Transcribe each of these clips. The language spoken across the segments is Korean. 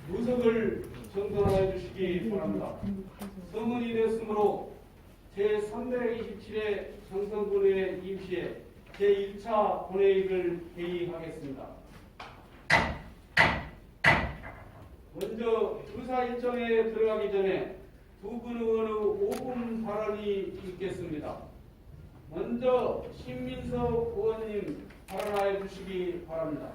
무석을 정돈하여 주시기 바랍니다. 성은이 됐으므로 제327회 정성군의 임시에 제1차 본회의를 개의하겠습니다. 먼저 의사 일정에 들어가기 전에 두 분 의원의 5분 발언이 있겠습니다. 먼저 신민석 의원님 발언하여 주시기 바랍니다.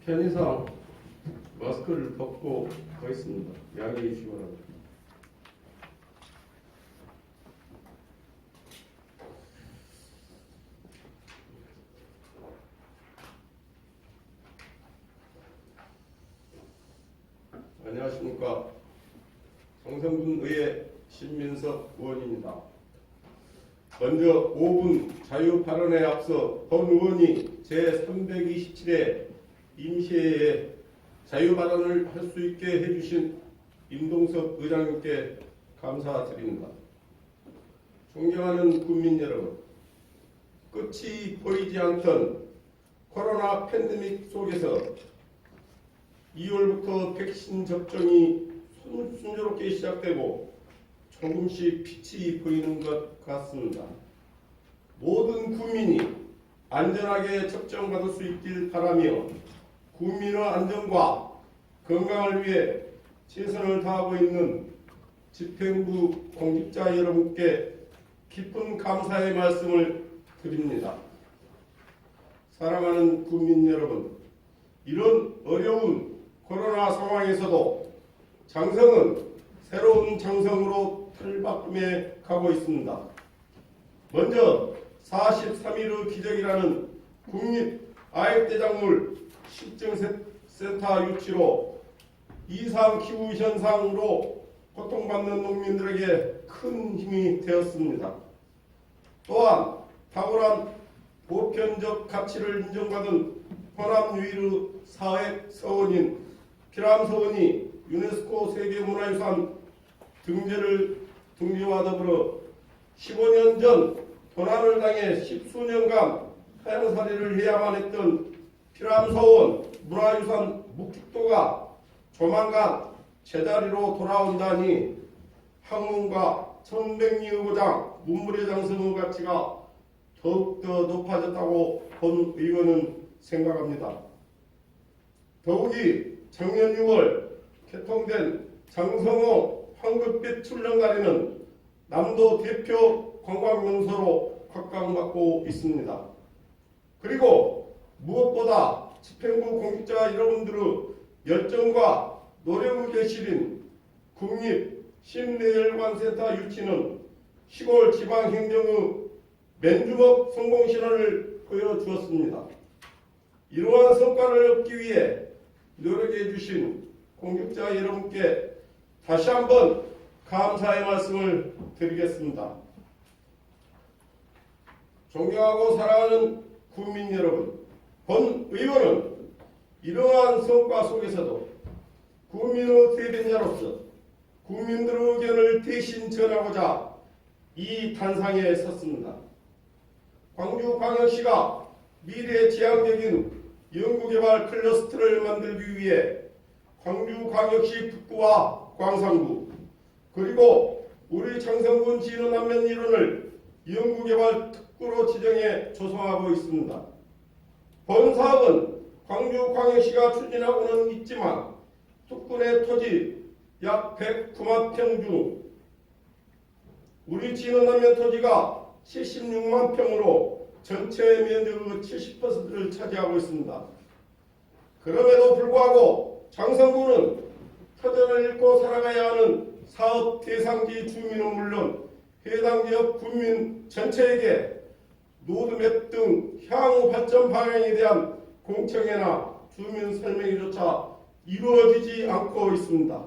편의상 마스크를 벗고 가 있습니다. 양해해 주시기 바랍니다. 안녕하십니까. 정성군 의회 신민석 의원입니다. 먼저 5분 자유 발언에 앞서 본 의원이 제327회 임시회에 자유 발언을 할 수 있게 해주신 임동석 의장님께 감사드립니다. 존경하는 국민 여러분, 끝이 보이지 않던 코로나 팬데믹 속에서 2월부터 백신 접종이 순조롭게 시작되고 조금씩 빛이 보이는 것 같습니다. 모든 국민이 안전하게 접종받을 수 있길 바라며 국민의 안전과 건강을 위해 최선을 다하고 있는 집행부 공직자 여러분께 깊은 감사의 말씀을 드립니다. 사랑하는 국민 여러분, 이런 어려운 코로나 상황에서도 장성은 새로운 장성으로 틀바꿈해 가고 있습니다. 먼저 43일의 기적이라는 국립아획대작물 실증센터 유치로 이상기후 현상으로 고통받는 농민들에게 큰 힘이 되었습니다. 또한 탁월한 보편적 가치를 인정받은 호남유일의 사회서원인 피람서원이 유네스코 세계문화유산 등재와 더불어 15년 전 도난을 당해 10수년간 하양살이를 해야만 했던 피람서원 문화유산 묵죽도가 조만간 제자리로 돌아온다니 학문과 천백리의 고장 문물의 장성의 가치가 더욱더 높아졌다고 본 의원은 생각합니다. 더욱이 작년 6월 개통된 장성호 황급빛 출렁다리는 남도 대표 관광명소로 각광받고 있습니다. 그리고 무엇보다 집행부 공직자 여러분들의 열정과 노력의 결실인 국립심내혈관센터 유치는 시골 지방행정의 맨주먹 성공신화를 보여주었습니다. 이러한 성과를 얻기 위해 노력해 주신 공직자 여러분께 다시 한번 감사의 말씀을 드리겠습니다. 존경하고 사랑하는 국민 여러분, 본 의원은 이러한 성과 속에서도 국민의 대변자로서 국민들의 의견을 대신 전하고자 이 단상에 섰습니다. 광주광역시가 미래지향적인 연구개발 클러스터를 만들기 위해 광주광역시 북구와 광산구 그리고 우리 장성군 진흥안면 일원을 연구개발 특구로 지정해 조성하고 있습니다. 본 사업은 광주광역시가 추진하고는 있지만 특군의 토지 약 109만 평 중 우리 진흥안면 토지가 76만 평으로 전체 면적의 70%를 차지하고 있습니다. 그럼에도 불구하고 장성군은 터전을 잃고 살아가야 하는 사업 대상지 주민은 물론 해당 지역 국민 전체에게 로드맵 등 향후 발전 방향에 대한 공청회나 주민 설명회조차 이루어지지 않고 있습니다.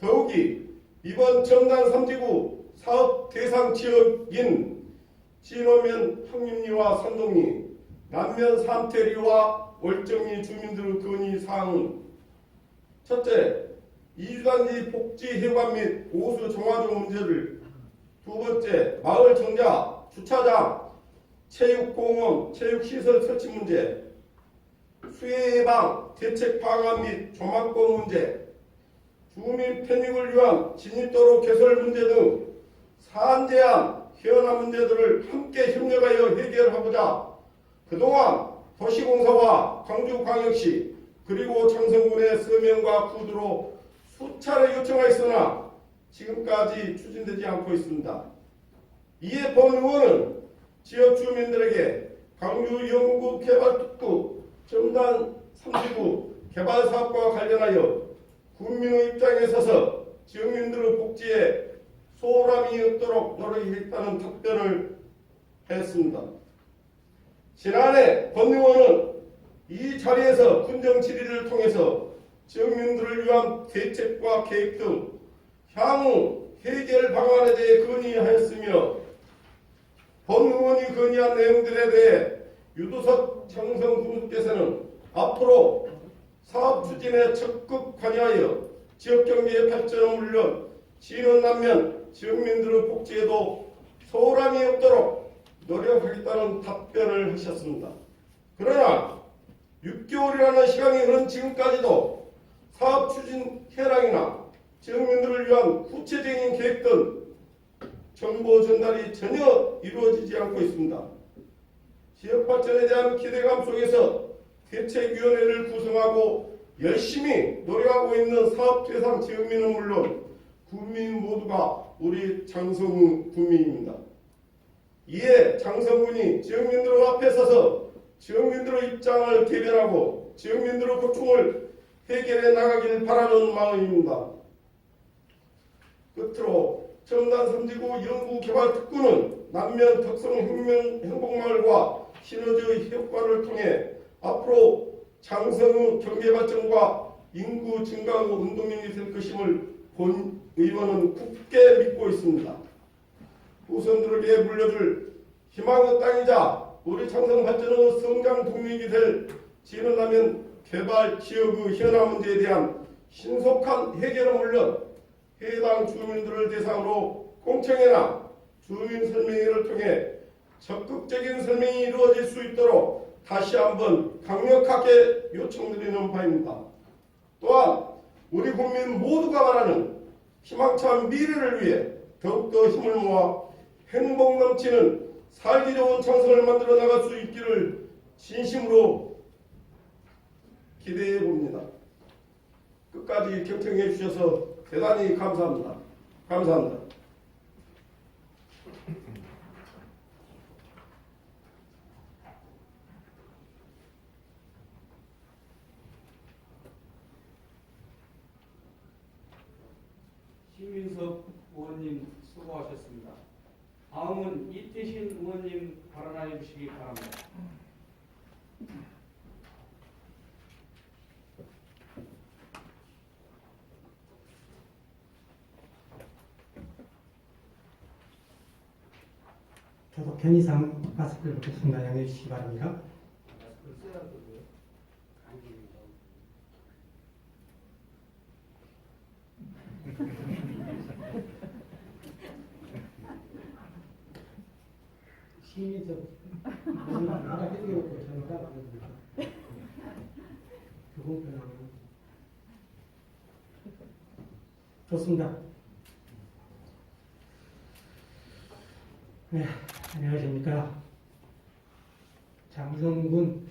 더욱이 이번 청담 3지구 사업 대상 지역인 진호면 황림리와 산동리, 남면 삼태리와 월정리 주민들의 건의 사항은 첫째, 이주단지 복지 해관 및 오수 정화조 문제를, 두 번째, 마을 정자, 주차장, 체육공원, 체육시설 설치 문제, 수해 예방, 대책 방안 및 조망권 문제, 주민 편익을 위한 진입도로 개설 문제 등 사안 제한, 현안 문제들을 함께 협력하여 해결하고자 그동안 도시공사와 광주광역시 그리고 장성군의 서명과 구두로 수차례 요청하였으나 지금까지 추진되지 않고 있습니다. 이에 본 의원은 지역 주민들에게 광주 영구 개발특구 첨단 3지구 개발 사업과 관련하여 국민의 입장에 서서 지역민들의 복지에 소홀함이 없도록 노력했다는 답변을 했습니다. 지난해 권 의원은 이 자리에서 군정 질의를 통해서 지역민들을 위한 대책과 계획 등 향후 해결 방안에 대해 건의하였으며 본 의원이 건의한 내용들에 대해 유도석 장성 군수께서는 앞으로 사업 추진에 적극 관여하여 지역경제의 발전은 물론 진원남면 지역민들의 복지에도 소홀함이 없도록 노력하겠다는 답변을 하셨습니다. 그러나 6개월이라는 시간이 흐른 지금까지도 사업 추진 현황이나 지역민들을 위한 구체적인 계획 등 정보 전달이 전혀 이루어지지 않고 있습니다. 지역 발전에 대한 기대감 속에서 대책위원회를 구성하고 열심히 노력하고 있는 사업 대상 지역민은 물론 국민 모두가 우리 장성우 국민입니다. 이에 장성군이 지역민들 앞에 서서 지역민들의 입장을 대변하고 지역민들의 고충을 해결해 나가길 바라는 마음입니다. 끝으로 첨단 3지구 연구개발특구는 남면 특성 행복마을과 시너지의 효과를 통해 앞으로 장성의 경제발전과 인구 증가의 운동력이 될 것임을 본 의원은 굳게 믿고 있습니다. 후손들에게 물려줄 희망의 땅이자 우리 장성 발전의 성장 동력이 될 진원라면 개발 지역의 현안 문제에 대한 신속한 해결은 물론 해당 주민들을 대상으로 공청회나 주민 설명회를 통해 적극적인 설명이 이루어질 수 있도록 다시 한번 강력하게 요청드리는 바입니다. 또한 우리 국민 모두가 바라는 희망찬 미래를 위해 더욱더 힘을 모아 행복 넘치는 살기 좋은 장성을 만들어 나갈 수 있기를 진심으로 기대해 봅니다. 끝까지 경청해 주셔서 대단히 감사합니다. 감사합니다. 신민석 의원님 수고하셨습니다. 다음은 이태신 의원님 발언해 주시기 바랍니다. 저도 편의상 마스크를 벗겠습니다. 양해해 주시기 바랍니다. 마스크를 써야 되고요. 시민적 나가 해드리고 저는 따라갑니다. 교공편하고 좋습니다. 네, 안녕하십니까. 장성군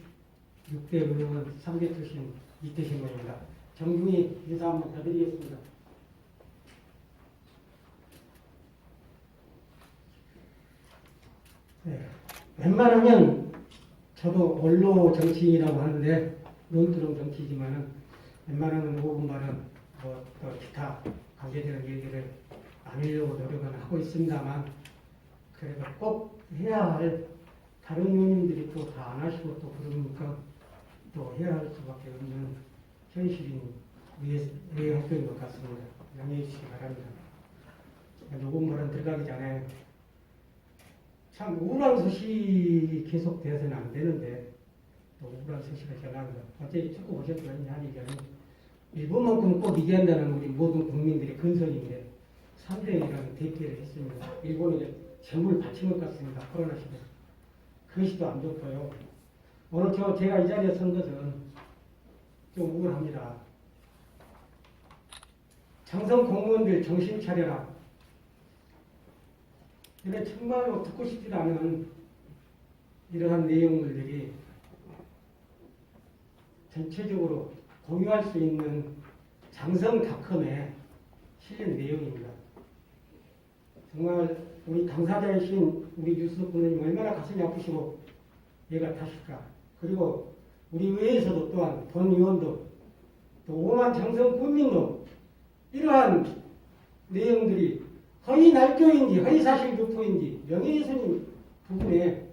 6대 의원 3대 출신 이태신 의원입니다. 정중히 인사 한번 드리겠습니다. 네, 웬만하면 저도 원로 정치인이라고 하는데 논두렁 정치지만은 웬만하면 5분 발언 또 기타 관계되는 얘기를 나누려고 노력은 하고 있습니다만 그래도 꼭 해야 할 다른 의원님들이 또 다 안 하시고 또 그러니까 또 해야 할 수밖에 없는 현실인 의회 활동인 것 같습니다. 양해해 주시기 바랍니다. 녹음 발언 들어가기 전에 참 우울한 소식이 계속되어서는 안 되는데 또 우울한 소식을 전합니다. 어제 축구 보셨더니 한 얘기는 일본만큼 꼭 이겨한다는 우리 모든 국민들의 근성인데 3대1이라는 대표를 했습니다. 일본이 이제 재물 바친 것 같습니다. 코로나 시대. 그것이 또 안 좋고요. 오늘 제가 이 자리에 선 것은 좀 우울합니다. 장성 공무원들 정신 차려라. 근데 정말로 듣고 싶지도 않은 이러한 내용들이 전체적으로 공유할 수 있는 장성닷컴에 실린 내용입니다. 정말 우리 당사자이신 우리 유수석 군님 얼마나 가슴이 아프시고 얘가 타실까. 그리고 우리 의회에서도 또한 본 의원도 또 오만 장성 국민도 이러한 내용들이 허위 날조인지 허위 사실 유포인지 명예훼손인 부분에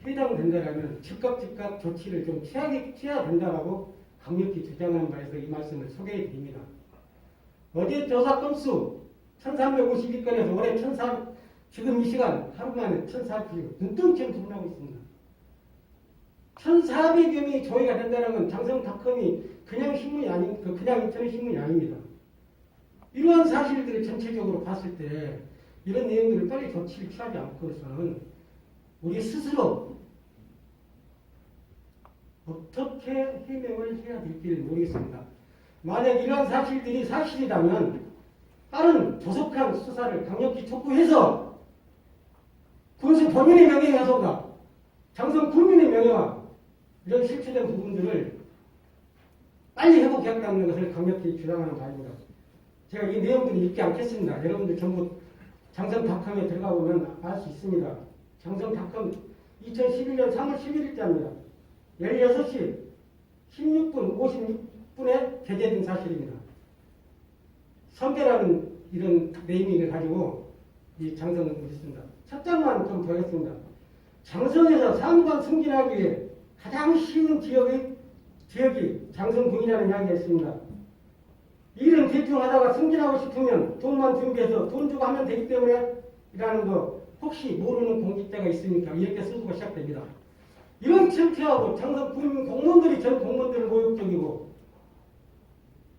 해당된다라면 즉각 조치를 좀 취해야 된다라고 강력히 주장하는 바에서 이 말씀을 소개해 드립니다. 어제 조사 건수 1352건에서 올해 지금 이 시간 하루 만에 1400여 눈덩이처럼 늘어나고 있습니다. 1400여 명이 조회가 된다는 건 장성닷컴이 그냥 신문이 그냥 인터넷 신문이 아닙니다. 이러한 사실들을 전체적으로 봤을 때 이런 내용들을 빨리 조치를 취하지 않고서는 우리 스스로 어떻게 해명을 해야 될지 모르겠습니다. 만약 이러한 사실들이 사실이라면 빠른 조속한 수사를 강력히 촉구해서 군수 본인의 명예훼손과 장성 국민의 명예와 이런 실추된 부분들을 빨리 회복해야겠다는 것을 강력히 주장하는 바입니다. 제가 이 내용들을 읽지 않겠습니다. 여러분들 전부 장성닷컴에 들어가 보면 알 수 있습니다. 장성닷컴 2011년 3월 11일자입니다. 16시 16분 56분에 게재된 사실입니다. 선배라는 이런 네이밍을 가지고 이 장성을 있습니다. 첫 장만 좀 보겠습니다. 장성에서 상관 승진하기 위해 가장 쉬운 지역이 장성군이라는 이야기가 있습니다. 일은 대충 하다가 승진하고 싶으면 돈만 준비해서 돈 주고 하면 되기 때문에 이라는 거 혹시 모르는 공직자가 있으니까 이렇게 쓰고 시작됩니다. 이런 창피하고 장성군 공무원들이 전 공무원들을 모욕적이고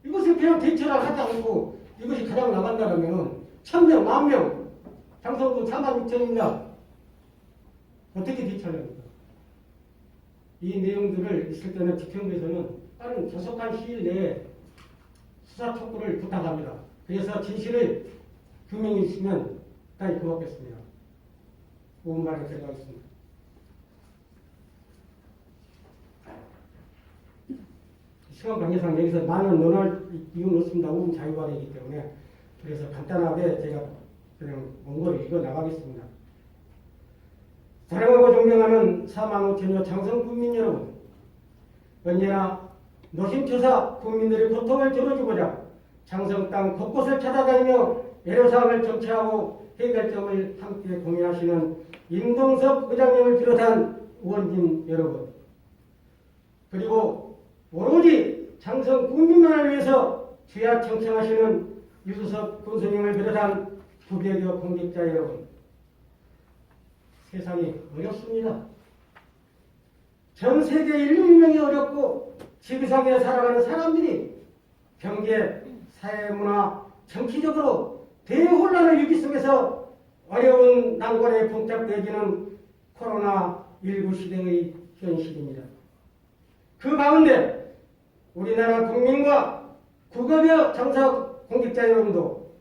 이것을 그냥 대처를 하지 않고 이것이 가장 나간다면 1000명, 10,000명 장성군 46,000입니다. 어떻게 대처합니까? 이 내용들을 있을 때는 지평부에서는 빠른 조속한 시일 내에 수사 촉구를 부탁합니다. 그래서 진실을 규명해 주시면 다시 고맙겠습니다. 5분 만에 들어가겠습니다. 시간 관계상 여기서 많은 논할 이유는 없습니다. 5분 자유발언이기 때문에. 그래서 간단하게 제가 그냥 원고를 읽어 나가겠습니다. 사랑하고 존경하는 45,000여 장성 국민 여러분, 언제나 노심초사 국민들의 고통을 덜어주고자 장성 땅 곳곳을 찾아다니며 애로사항을 정치하고 해결점을 함께 공유하시는 임동석 의장님을 비롯한 의원님 여러분, 그리고 오로지 장성 국민만을 위해서 주야 청청하시는 유수석 군수님을 비롯한 900여 공직자 여러분, 세상이 어렵습니다. 전 세계 인류 운명이 어렵고 지구상에 살아가는 사람들이 경제, 사회문화, 정치적으로 대혼란의 위기 속에서 어려운 난관에 봉착되어지는 코로나19 시대의 현실입니다. 그 가운데 우리나라 국민과 9급여 장성 공직자 여러분도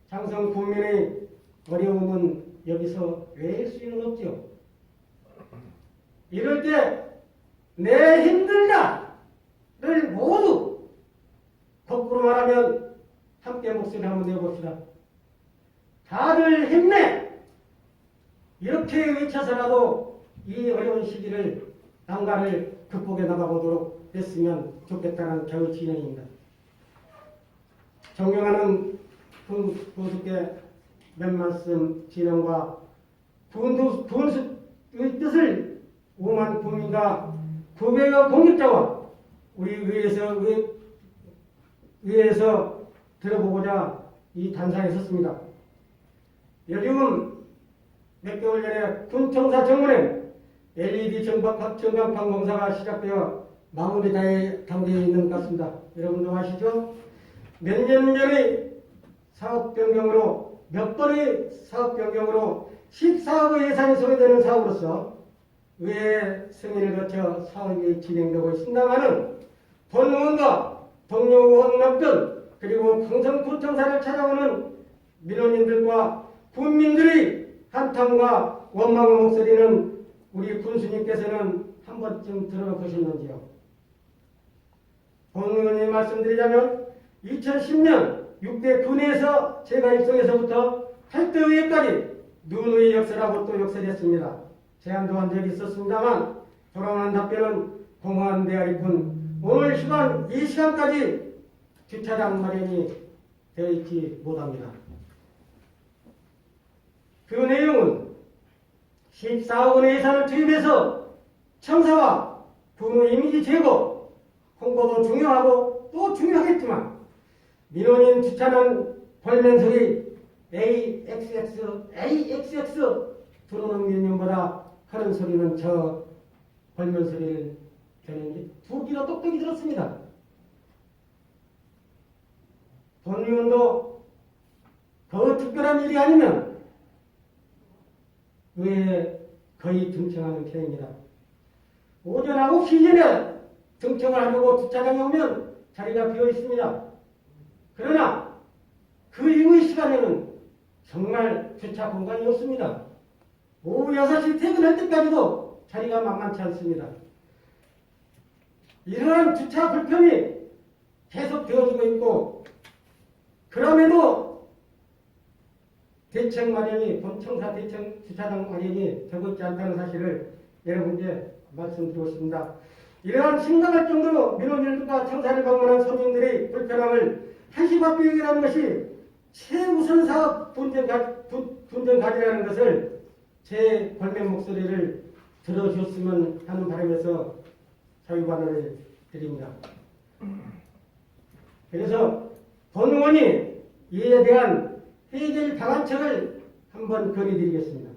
장성 국민의 어려움은 여기서 외일 수는 없죠. 이럴 때 내 힘들다를 모두 거꾸로 말하면 함께 목소리 한번 내봅시다. 다들 힘내! 이렇게 외쳐서라도 이 어려운 시기를 난관을 극복해 나가보도록 했으면 좋겠다는 겨우 진행입니다. 존경하는 부수께 몇 말씀 진행과 부원수의 뜻을 5만 국민과 900여 공직자와 우리 의회에서 들어보고자 이 단상에 섰습니다. 요즘 몇 개월 전에 군청사 정문에 LED 전광판 공사가 시작되어 마무리 단계에 있는 것 같습니다. 여러분도 아시죠? 몇 년 전에 사업 변경으로 몇 번의 사업 변경으로 14억의 예산이 소요되는 사업으로서 의회 승인을 거쳐 사업이 진행되고 있습니다마는 본 의원과 동료 의원들 그리고 강성구청사를 찾아오는 민원인들과 국민들의 한탄과 원망의 목소리는 우리 군수님께서는 한 번쯤 들어보셨는지요? 본 의원님 말씀드리자면 2010년 6대 군에서 제가 입성해서부터 8대 의회까지 누누이 역설하고 또 역설했습니다. 제안도 한 적이 있었습니다만 돌아오는 답변은 공허한 대화일 뿐 오늘 시간 이 시간까지 주차장 마련이 되어 있지 못합니다. 그 내용은 14억 원의 예산을 투입해서 청사와 군의 이미지 제고 홍보도 중요하고 또 중요하겠지만 민원인 주차장 벌면소리 AXX 들어오는 민원보다 하는 소리는 저 벌면소리를 저는 두 귀로 똑똑히 들었습니다. 본 의원도 더 특별한 일이 아니면 의회에 거의 등청하는 편입니다. 오전 9시 전에 등청을 하려고 주차장에 오면 자리가 비어 있습니다. 그러나 그 이후의 시간에는 정말 주차 공간이 없습니다. 오후 6시 퇴근할 때까지도 자리가 만만치 않습니다. 이러한 주차 불편이 계속 되어지고 있고 그럼에도 대책 마련이 본청사 대책 주차장 마련이 되고 있지 않다는 사실을 여러분께 말씀드리고 싶습니다. 이러한 심각할 정도로 민원인들과 청사를 방문한 서민들의 불편함을 한시바뀌기라는 것이 최우선 사업 분쟁 가지라는 것을 제 권면 목소리를 들어줬으면 하는 바람에서 자유반응을 드립니다. 그래서 본 의원이 이에 대한 해결 방안책을 한번 건의드리겠습니다.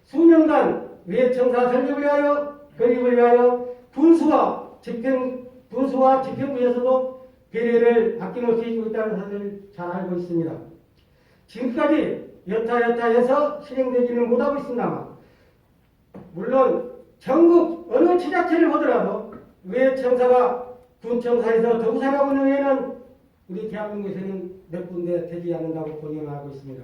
수년간 외청사 설립을 위하여 건립을 위하여 군수와 집행부에서도 배려를 아낌없이 해주고 있다는 사실을 잘 알고 있습니다. 지금까지 여타해서 실행되지는 못하고 있습니다만 물론 전국 어느 지자체를 보더라도 외청사가 군청사에서 더구사라고 하는 외에는 우리 대한민국에서는 몇 군데 되지 않는다고 공언하고 있습니다.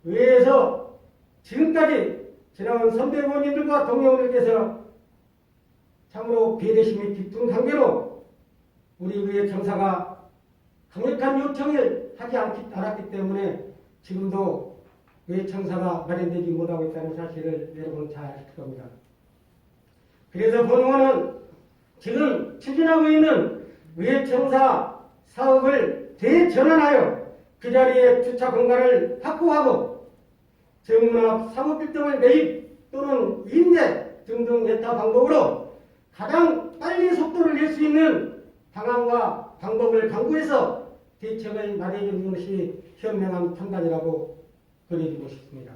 의회에서 지금까지 지나온 선배 의원님들과 동료 의원님께서 참으로 배려심이 깊은 관계로 우리 의회 청사가 강력한 요청을 하지 않았기 때문에 지금도 의회 청사가 마련되지 못하고 있다는 사실을 여러분 잘 아실 겁니다. 그래서 본 의원은 지금 추진하고 있는 의회 청사 사업을 대전환하여 그 자리에 주차 공간을 확보하고 정문앞 사무빌딩을 매입 또는 임대 등등 여타 방법으로 가장 빨리 속도를 낼 수 있는 방안과 방법을 강구해서 대책을 마련해 주는 것이 현명한 판단이라고 권해주고 싶습니다.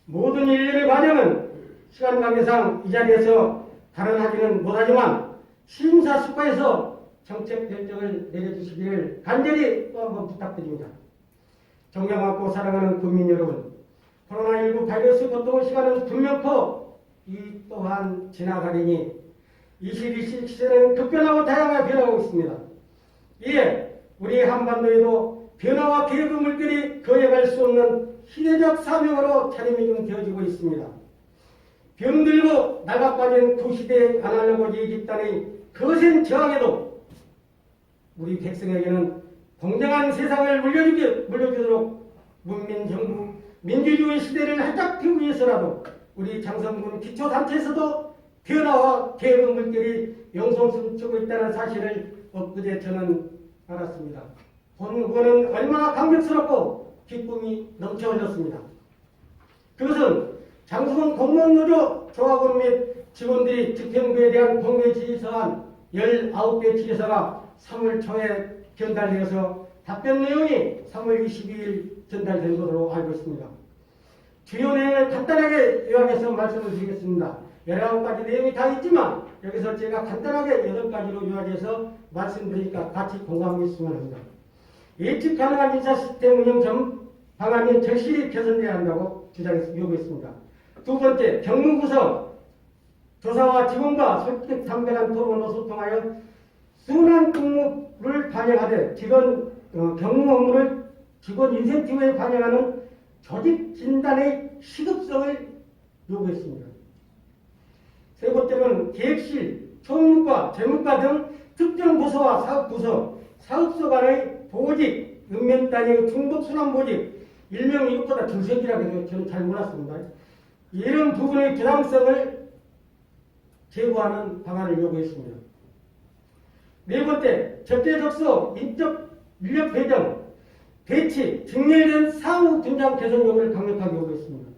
모든 일련의 과정은 시간 관계상 이 자리에서 발언하지는 못하지만 심사숙고해서 정책 결정을 내려주시기를 간절히 또 한번 부탁드립니다. 존경하고 사랑하는 국민 여러분, 코로나19 바이러스 고통의 시간은 분명코 이 또한 지나가리니 21세기 시대는 급변하고 다양하게 변하고 있습니다. 이에 우리 한반도에도 변화와 개혁의 물결이 거역할 수 없는 시대적 사명으로 차림이 되어지고 있습니다. 병들고 나가빠진 구시대의 아날로그 집단의 거센 저항에도 우리 백성에게는 공정한 세상을 물려주도록 문민정부 민주주의 시대를 활짝 피우기 위해서라도 우리 장성군 기초단체에서도 변화와 개혁의 물결이 용성스치고 있다는 사실을 엊그제 저는 알았습니다. 본 의원은 얼마나 감격스럽고 기쁨이 넘쳐 흘렸습니다. 그것은 장성군 공무원노조 조합원 및 직원들이 집행부에 대한 공개 질의서한 19개 질의서가 3월 초에 전달되어서 답변 내용이 3월 22일 전달된 것으로 알고 있습니다. 주요 내용을 간단하게 요약해서 말씀을 드리겠습니다. 19가지 내용이 다 있지만 여기서 제가 간단하게 8가지로 요약해서 말씀드리니까 같이 공감했으면 합니다. 예측 가능한 인사 시스템 운영 방안이 절실히 개선돼야 한다고 요구했습니다. 두 번째, 경무 구성, 조사와 직원과 솔직 담백한 토론으로 소통하여 순환 근무를 반영하되 경무 업무를 직원 인센티브에 반영하는 조직 진단의 시급성을 요구했습니다. 세 번째는 계획실, 총무과, 재무과 등 특정 부서와 사업부서, 사업소 간의 보직, 읍면 단위의 중복순환 보직, 일명 이것보다 두세기라고 해서 저는 잘 몰랐습니다. 이런 부분의 부당성을 제고하는 방안을 요구했습니다. 네 번째, 적재적소, 인적 인력 배정, 배치, 직렬된 사후 분장 개선 요구를 강력하게 요구했습니다.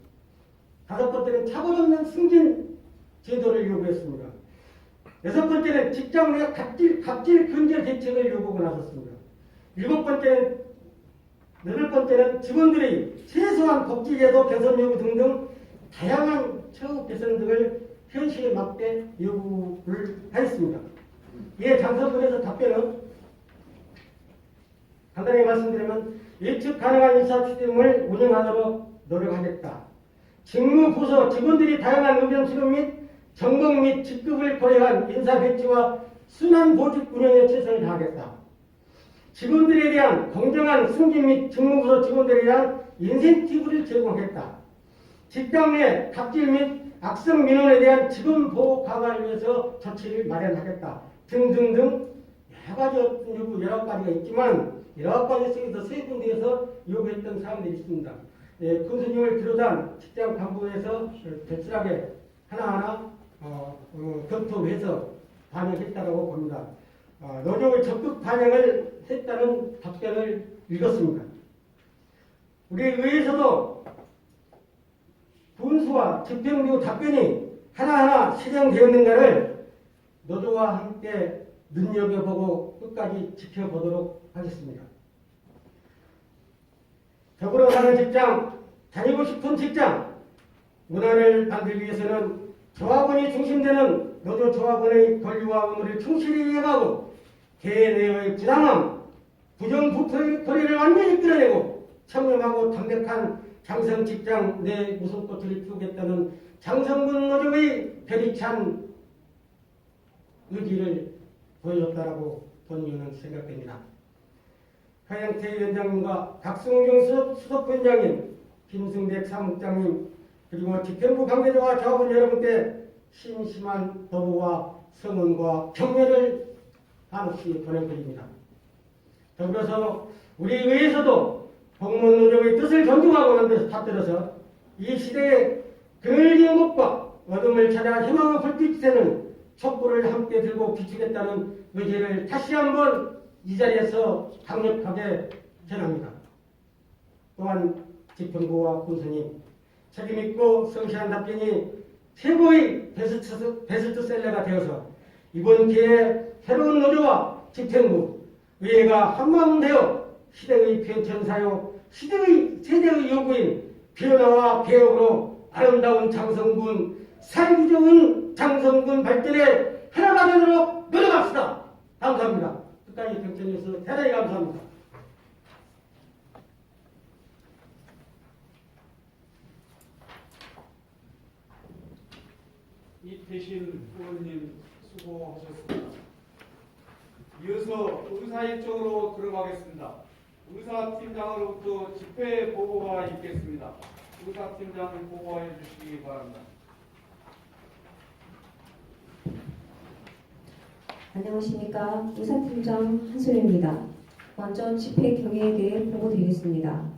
다섯 번째는 차별 없는 승진 제도를 요구했습니다. 여섯 번째는 직장 내 갑질 근절 대책을 요구하고 나섰습니다. 여덟 번째는 직원들의 최소한 복지제도 개선 요구 등등 다양한 처우 개선 등을 현실에 맞게 요구를 하였습니다. 이에 당선군에서 답변은 간단히 말씀드리면 예측 가능한 인사 시스템을 운영하도록 노력하겠다. 직무 부서 직원들이 다양한 의견 수렴 및 전공 및 직급을 고려한 인사 배치와 순환 보직 운영에 최선을 다하겠다. 직원들에 대한 공정한 승진 및 직무부서 직원들에 대한 인센티브를 제공하겠다. 직장 내 갑질 및 악성 민원에 대한 직원 보호 강화를 위해서 조치를 마련하겠다. 등등등 여러 가지 요구 19가지가 있지만 19가지 중에서 세 군데에서 요구했던 사항들이 있습니다. 군수님을 비롯한 직장 간부에서 절실하게 하나하나 검토해서 반영했다고 봅니다. 노력을 적극 반영을 했다는 답변을 읽었습니다. 우리 의회에서도 분수와 집행부 답변이 하나하나 실행되었는가를 노조와 함께 눈여겨보고 끝까지 지켜보도록 하겠습니다. 더불어 사는 직장, 다니고 싶은 직장, 문화를 만들기 위해서는 조합원이 중심되는 노조 조합원의 권리와 의무를 충실히 이행하고 대내의 부당함, 부정부패를 완전히 끌어내고 청렴하고 담백한 장성 직장 내 웃음꽃을 피우겠다는 장성군 노조의 별이찬 의지를 보여줬다라고 본인은 생각됩니다. 하영태 위원장님과 박승경 수석부위원장님, 김승백 사무국장님, 그리고 집행부 관계자와 조합원 여러분께 심심한 도구와 성원과 격려를 한없이 보내드립니다. 더불어서 우리 의회에서도 공무원 노조의 뜻을 존중하고 만들어서 받들어서 이 시대의 그늘진 곳과 어둠을 찾아 희망의 불빛이 되는 촛불을 함께 들고 비추겠다는 의지를 다시 한번 이 자리에서 강력하게 전합니다. 또한 집행부와 군수님 책임있고 성실한 답변이 최고의 베스트셀러가 되어서 이번 기회에 새로운 노조와 집행부, 의회가 한마음 되어 시대의 변천사요, 세대의 요구인 변화와 개혁으로 아름다운 장성군, 살기 좋은 장성군 발전에 하나가 되도록 노력합시다. 감사합니다. 끝까지 경청해주셔서 대단히 감사합니다. 이태신 의원님 수고하셨습니다. 이어서 의사일 쪽으로 들어가겠습니다. 의사팀장으로부터 집회 보고가 있겠습니다. 의사팀장 보고해 주시기 바랍니다. 안녕하십니까. 의사팀장 한소연입니다. 먼저 집회 경위에 대해 보고드리겠습니다.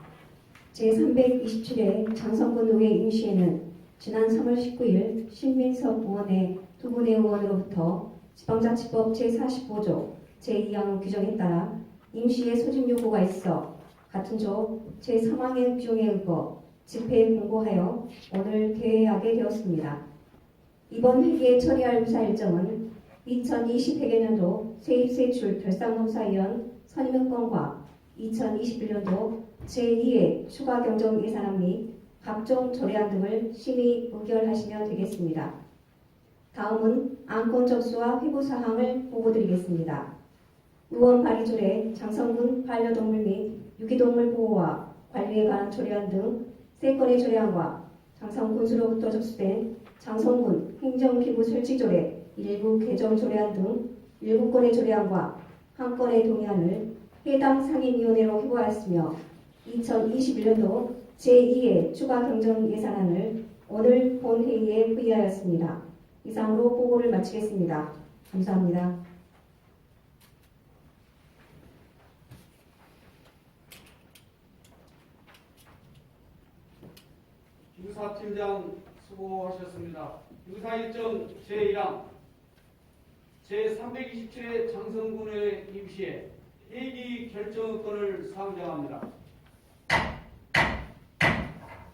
제327회 장성군 의회 임시회는 지난 3월 19일 신민석 의원의 두 분의 의원으로부터 지방자치법 제45조 제2항 규정에 따라 임시회 소집 요구가 있어 같은 조 제3항의 규정에 의거 집회에 공고하여 오늘 개회하게 되었습니다. 이번 회기에 처리할 의사 일정은 2020 회계년도 세입세출 결산검사위원 선임의 건과 2021년도 제2회 추가 경정 예산안 및 각종 조례안 등을 심의 의결하시면 되겠습니다. 다음은 안건 접수와 회부 사항을 보고드리겠습니다. 의원 발의조례, 장성군 반려동물 및 유기동물 보호와 관리에 관한 조례안 등 3건의 조례안과 장성군수로부터 접수된 장성군 행정기구 설치조례 일부 개정 조례안 등 7건의 조례안과 1건의 동의안을 해당 상임위원회로 회부하였으며 2021년도 제2의 추가 경정 예산안을 오늘 본회의에 의하였습니다. 이상으로 보고를 마치겠습니다. 감사합니다. 유사팀장 수고하셨습니다. 유사일정 제1항 제327회 장성군의 임시회 회기 결정권을 상정합니다.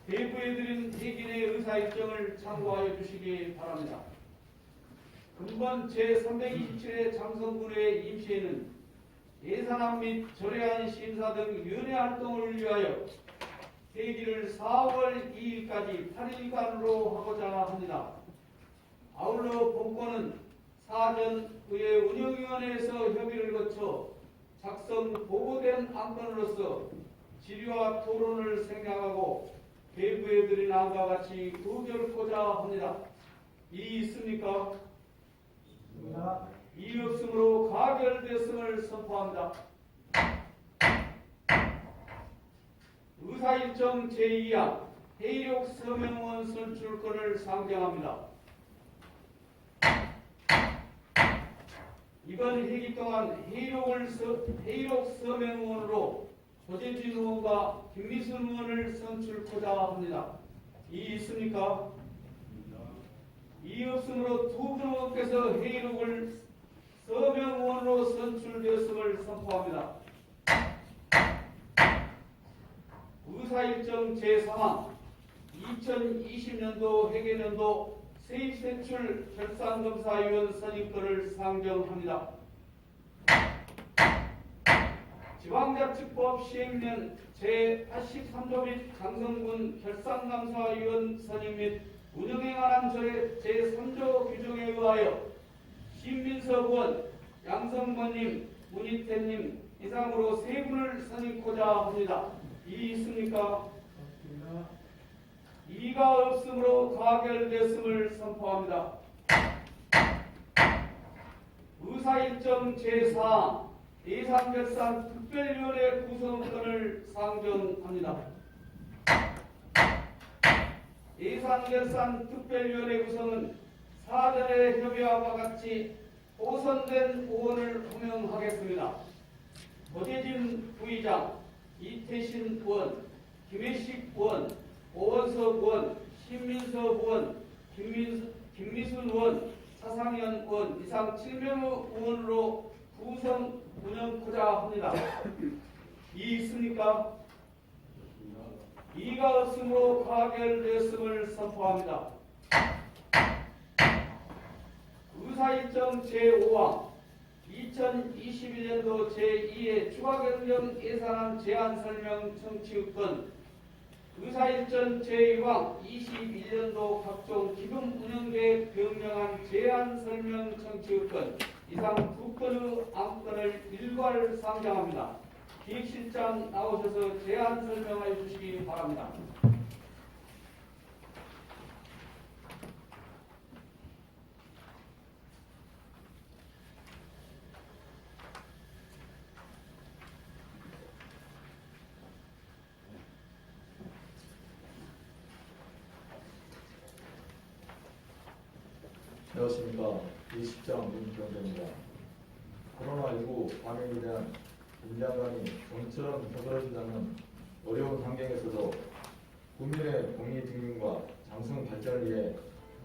대부해드린 회기의 의사일정을 참고하여 주시기 바랍니다. 금번 제327회 장성군의 임시회는 예산안 및 조례안 심사 등 위원회 활동을 위하여 회기를 4월 2일까지 8일간으로 하고자 합니다. 아울러 본권은 사전 의회 운영위원회에서 협의를 거쳐 작성 보고된 안건으로서 질의와 토론을 생략하고 대부해드린 안과 같이 의결코자 합니다. 이의 있습니까? 이의 없으므로 가결됐음을 선포합니다. 의사일정 제2항 회의록 서명원 선출권을 상정합니다. 이번 회기 동안 회의록 서명원으로 조재진 의원과 김미순 의원을 선출코자 합니다. 이의 있습니까? 이의 없으므로 두 분 의원께서 회의록을 서명원으로 선출되었음을 선포합니다. 의사일정 제3항 2020년도 회계년도 세입세출 결산검사위원 선임권을 상정합니다. 지방자치법 시행령 제83조 및 장성군 결산감사위원 선임 및 운영에 관한 제3조 규정에 의하여 신민석 의원, 양성모님, 문희태님 이상으로 3분을 선임코자 합니다. 이의 있습니까? 이의가 없으므로 가결됐음을 선포합니다. 의사일정 제4 예산결산 특별위원회 구성권을 상정합니다. 예산결산 특별위원회 구성은 사전에 협의와 같이 호선된 의원을 호명하겠습니다. 조재진 부의장, 이태신 의원, 김혜식 의원, 오원석 의원, 신민석 의원, 김미순 의원, 차상현 의원 이상 7명 의원으로 구성 운영코자 합니다. 이의 있습니까? 이의가 없으므로 가결됐음을 선포합니다. 의사일정 제5항 2021년도 제2의 추가경정 예산안 제안 설명 청취의권 의사일정 제6항 21년도 각종 기금 운영계획 변경안 제안 설명 청취의권 이상 2건의 안건을 일괄 상정합니다. 기획실장 나오셔서 제안 설명해 주시기 바랍니다. 안녕하십니까. 20장 문경재입니다. 코로나19 감염에 대한 긴장감이 좀처럼 서늘어지지 않는 어려운 환경에서도 국민의 공익증진과 장성 발전을 위해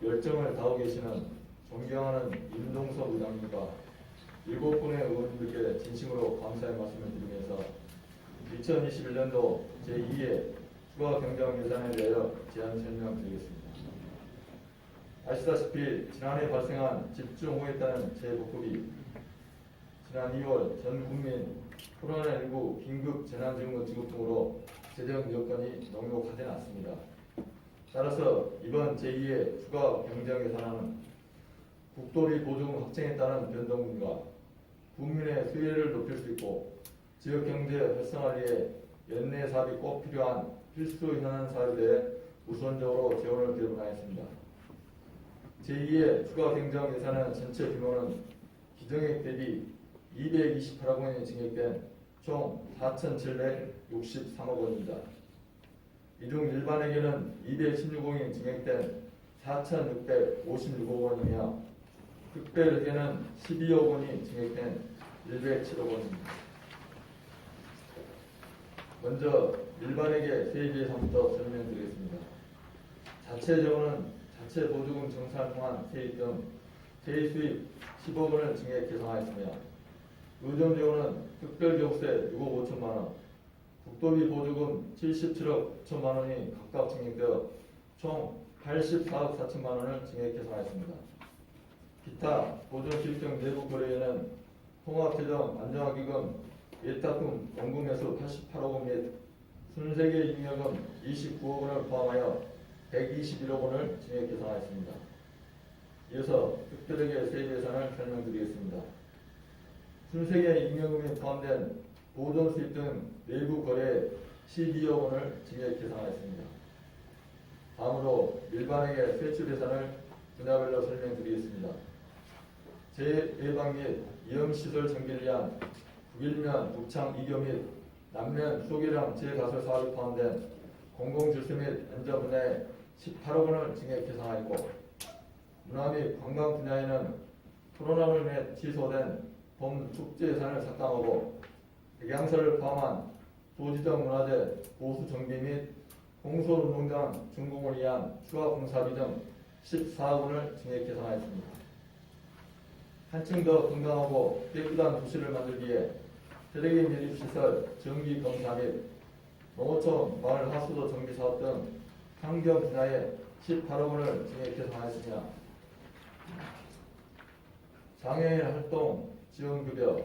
열정을 다하고 계시는 존경하는 임동석 의장님과 7분의 의원님들께 진심으로 감사의 말씀을 드리면서 2021년도 제2의 추가 경정 예산에 대하여 제안 설명드리겠습니다. 아시다시피 지난해 발생한 집중호우에 따른 재복급이 지난 2월 전 국민 코로나19 긴급 재난지원금 지급 등으로 재정 여건이 녹록하지는 않습니다. 따라서 이번 제2의 추가 경정 예산안은 국도비 보조금 확정에 따른 변동분과 국민의 수혜를 높일 수 있고 지역 경제 활성화를 위해 연내 사업이 꼭 필요한 필수 현안 사업에 대해 우선적으로 지원을 기록하였습니다. 제2의 추가 경정 예산안 전체 규모는 기정액 대비 228억 원이 증액된 총 4,763억 원입니다. 이 중 일반에게는 216억이 증액된 4,656억 원이며 특별에게는 12억 원이 증액된 107억 원입니다. 먼저 일반에게 세입 예산부터 설명드리겠습니다. 자체 재원은 자체 보조금 정산을 통한 세입 등 세입 수입 10억 원을 증액 계상하였으며 의정 재원은 특별교부세 6억 5천만 원, 국도비 보조금 77억 9천만 원이 각각 증액되어 총 84억 4천만 원을 증액 계상하였습니다. 기타 보존 수입 등 내부 거래에는 통합재정 안정화기금 예탁금 원금 매수 88억 원 및 순세계 잉여금 29억 원을 포함하여 121억 원을 증액 계상하였습니다. 이어서 특별하게 세입 예산을 설명드리겠습니다. 순세계 잉여금이 포함된 보존 수입 등 내부 거래 12억 원을 증액 계상하였습니다. 다음으로 일반에게 세출 예산을 분야별로 설명드리겠습니다. 재예방 및 위험시설 정비를 위한 북일면 북창 2교 및 남면 소계량 재가설 사업이 포함된 공공질서 및 안전 분야에 18억 원을 증액 계상하였고 문화 및 관광 분야에는 코로나로 인해 취소된 봄 축제 예산을 삭감하고 백양설을 포함한 도지적 문화재 보수 정비 및 공소운동장 준공을 위한 추가 공사비 등 14억 원을 증액 계상하였습니다. 한층 더 건강하고 깨끗한 도시를 만들기 위해 쓰레기 매립시설 정비 검사 및 농어촌 마을 하수도 정비 사업 등 환경 분야에 18억 원을 증액 계상하였으며 장애인 활동 지원급여,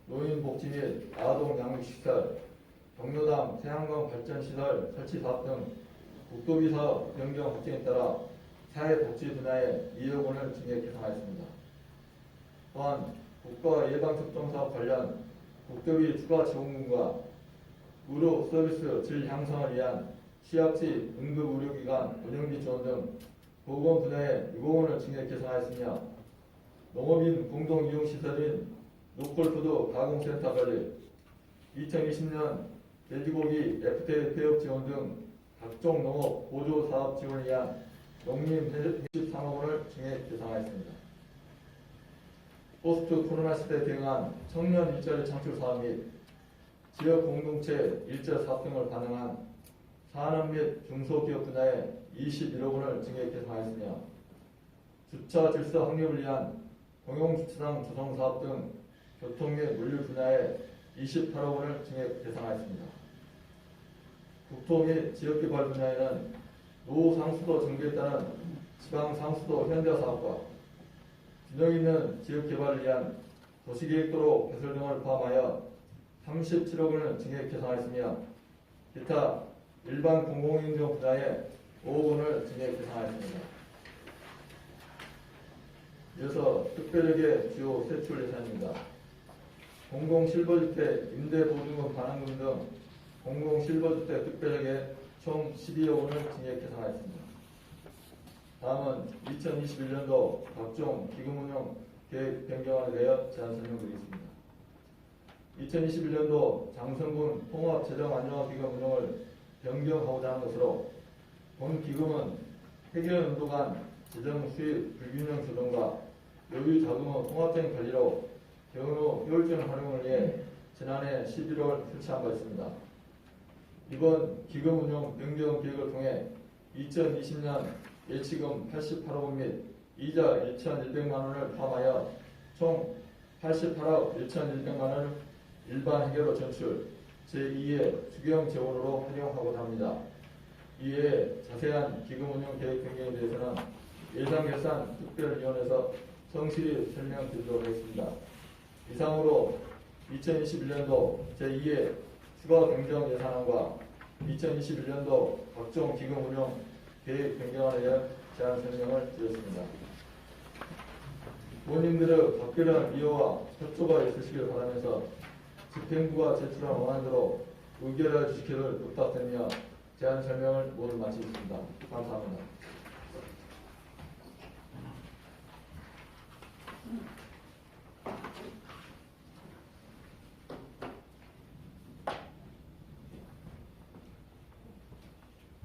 노인복지 및 아동 양육시설, 경로당 태양광 발전시설 설치 사업 등 국도비 사업 변경 확정에 따라 사회복지 분야에 2억 원을 증액 계상하였습니다. 또한 국가 예방접종사업 관련 국도비 추가 지원금과 의료 서비스 질 향상을 위한 취약지 응급의료기관 운영비 지원 등 보건 분야에 6억 원을 증액 계상하였으며 농업인 공동이용시설인 노콜푸드 가공센터 관리, 2020년 돼지고기 FTA 폐업 지원 등 각종 농업 보조 사업 지원을 위한 농림 113억 원을 증액 계상하였습니다. 포스트 코로나 시대에 대응한 청년 일자리 창출 사업 및 지역 공동체 일자 사업 등을 반영한 산업 및 중소기업 분야에 21억 원을 증액 계상하였으며 주차 질서 확립을 위한 공용주차장 조성 사업 등 교통 및 물류 분야에 28억 원을 증액 계상하였습니다. 국토 및 지역개발 분야에는 노상수도 정비에 따른 지방상수도 현대 사업과 균형 있는 지역개발을 위한 도시계획도로 개설 등을 포함하여 37억 원을 증액 계상하였으며 기타 일반 공공행정 분야에 5억 원을 증액 계상하였습니다. 이어서 특별하게 주요 세출 예산입니다. 공공실버주택 임대보증금 반환금 등 공공실버주택 특별하게 총 12억 원을 증액 계상하였습니다. 다음은 2021년도 각종 기금운용 계획 변경안에 대하여 제안 설명드리겠습니다. 2021년도 장성군 통합재정안정화기금 운용을 변경하고자 하는 것으로 본 기금은 해결연도 간 재정 수입 불균형 조정과 여유 자금의 통합적인 관리로 경우 효율적인 활용을 위해 지난해 11월 설치한 바 있습니다. 이번 기금 운용 변경 계획을 통해 2020년 예치금 88억 원 및 이자 1,100만 원을 포함하여 총 88억 1,100만 원을 일반 해결로 전출, 제2의 추경 재원으로 활용하고자 합니다. 이에 자세한 기금 운용 계획 변경에 대해서는 예산결산 특별위원회에서 성실히 설명드리도록 하겠습니다. 이상으로 2021년도 제2의 추가 경정 예산안과 2021년도 각종 기금 운용 계획 변경안에 대한 제안 설명을 드렸습니다. 의원님들의 각별한 이유와 협조가 있으시길 바라면서 집행부가 제출한 원안대로 의결해 주시기를 부탁드리며 제안 설명을 모두 마치겠습니다. 감사합니다.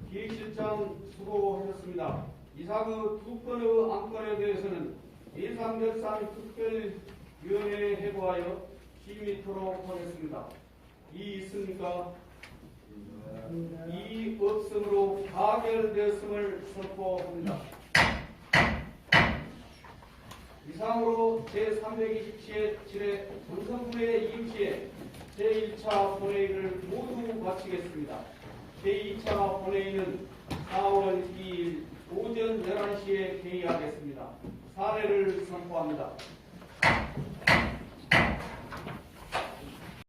기획실장 수고하셨습니다. 이상 두 건의 안건에 대해서는 예산결산 특별위원회에 해부하여 심의토록 하겠습니다. 이의 있습니까? 이의 없으므로 가결되었음을 선포합니다. 이상으로 제327회 전성부의 임시회 제1차 본회의를 모두 마치겠습니다. 제2차 본회의는 4월 2일 오전 11시에 개의하겠습니다. 사례를 선포합니다.